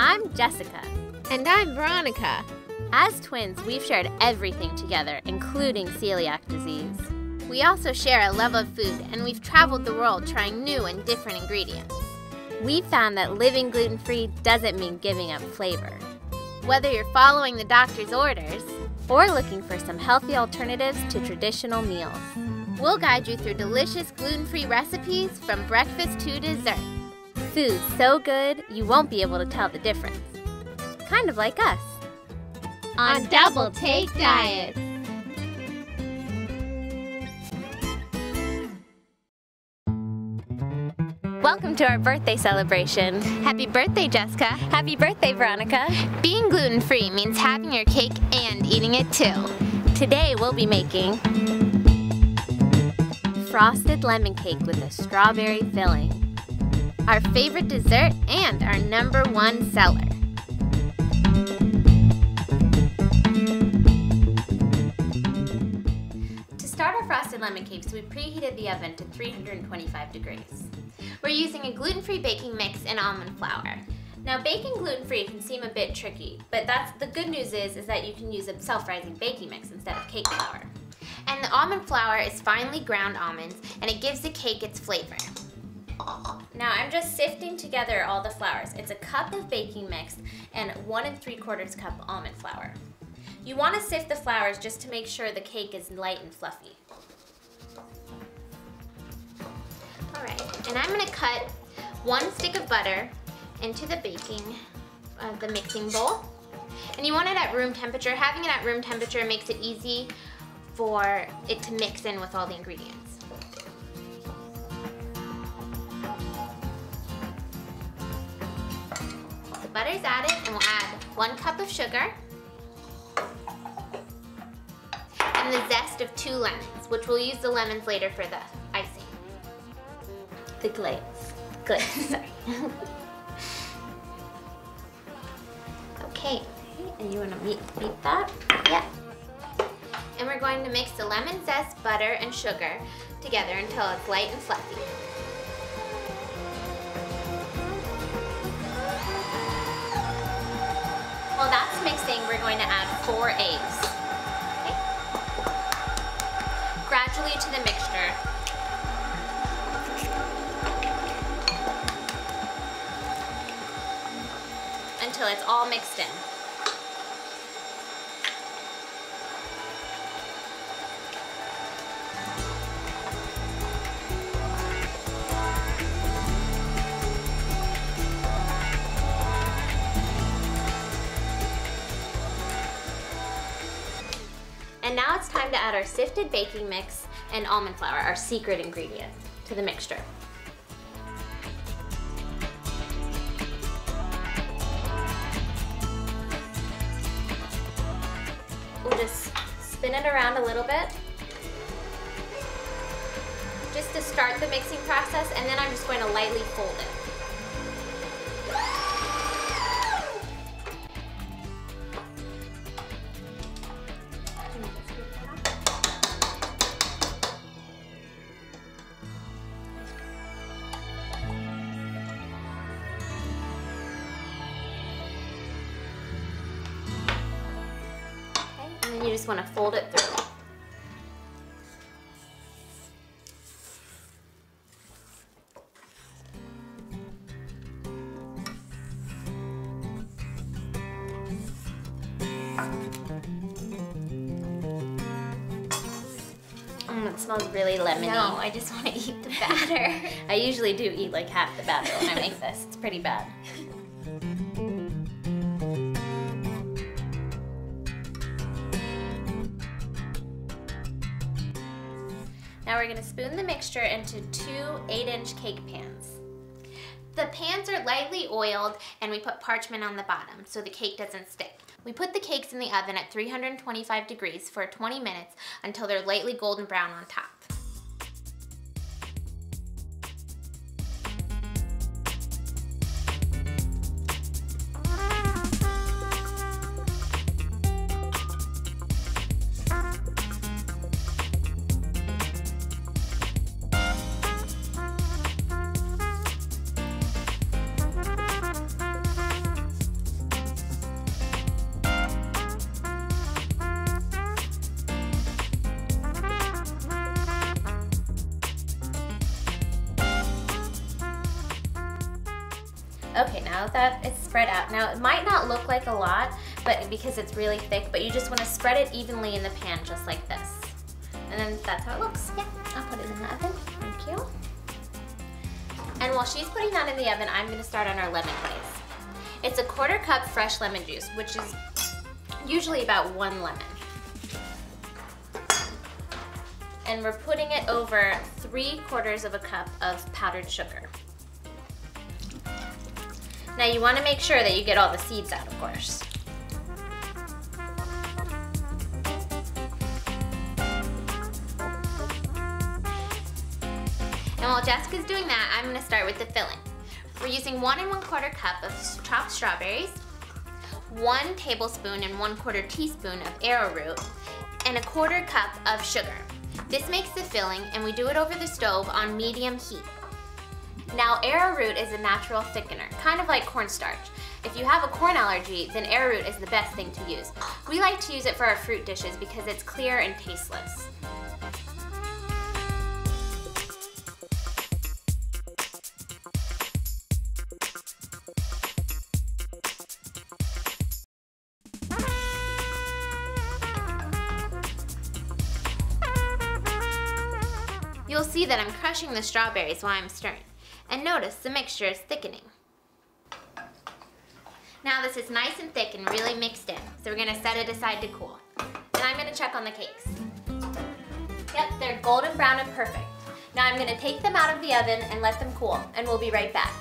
I'm Jessica. And I'm Veronica. As twins, we've shared everything together, including celiac disease. We also share a love of food, and we've traveled the world trying new and different ingredients. We found that living gluten-free doesn't mean giving up flavor. Whether you're following the doctor's orders or looking for some healthy alternatives to traditional meals, we'll guide you through delicious gluten-free recipes from breakfast to dessert. Food so good, you won't be able to tell the difference. Kind of like us. On Double Take Diets. Welcome to our birthday celebration. Happy birthday, Jessica. Happy birthday, Veronica. Being gluten-free means having your cake and eating it too. Today we'll be making frosted lemon cake with a strawberry filling, our favorite dessert and our #1 seller. To start our frosted lemon cakes, we preheated the oven to 325 degrees. We're using a gluten-free baking mix and almond flour. Now, baking gluten-free can seem a bit tricky, but the good news is that you can use a self-rising baking mix instead of cake flour. And the almond flour is finely ground almonds, and it gives the cake its flavor. Now, I'm just sifting together all the flours. It's a cup of baking mix and 1 3/4 cup almond flour. You want to sift the flours just to make sure the cake is light and fluffy. Alright, and I'm going to cut 1 stick of butter into the mixing bowl. And you want it at room temperature. Having it at room temperature makes it easy for it to mix in with all the ingredients. The butter's added, and we'll add 1 cup of sugar and the zest of 2 lemons, which we'll use the lemons later for the icing. The glaze, sorry. Okay, and you want to beat that? Yeah. And we're going to mix the lemon zest, butter, and sugar together until it's light and fluffy. While that's mixing, we're going to add 4 eggs. Okay? Gradually to the mixture. Until it's all mixed in. And now it's time to add our sifted baking mix and almond flour, our secret ingredient, to the mixture. We'll just spin it around a little bit, just to start the mixing process, and then I'm just going to lightly fold it. And then you just want to fold it through. It smells really lemony. No, I just want to eat the batter. I usually do eat like half the batter when I make this. It's pretty bad. Now we're going to spoon the mixture into 2 8-inch cake pans. The pans are lightly oiled, and we put parchment on the bottom so the cake doesn't stick. We put the cakes in the oven at 325 degrees for 20 minutes until they're lightly golden brown on top. Okay, now that it's spread out, now it might not look like a lot, but because it's really thick, but you just want to spread it evenly in the pan, just like this. And then that's how it looks. Yeah, I'll put it in the oven. Thank you. And while she's putting that in the oven, I'm gonna start on our lemon glaze. It's a 1/4 cup fresh lemon juice, which is usually about 1 lemon. And we're putting it over 3/4 of a cup of powdered sugar. Now you want to make sure that you get all the seeds out, of course. And while Jessica's doing that, I'm going to start with the filling. We're using 1 1/4 cup of chopped strawberries, 1 tablespoon and 1/4 teaspoon of arrowroot, and a 1/4 cup of sugar. This makes the filling, and we do it over the stove on medium heat. Now, arrowroot is a natural thickener, kind of like cornstarch. If you have a corn allergy, then arrowroot is the best thing to use. We like to use it for our fruit dishes because it's clear and tasteless. You'll see that I'm crushing the strawberries while I'm stirring. And notice the mixture is thickening. Now this is nice and thick and really mixed in, so we're gonna set it aside to cool. And I'm gonna check on the cakes. Yep, they're golden brown and perfect. Now I'm gonna take them out of the oven and let them cool, and we'll be right back.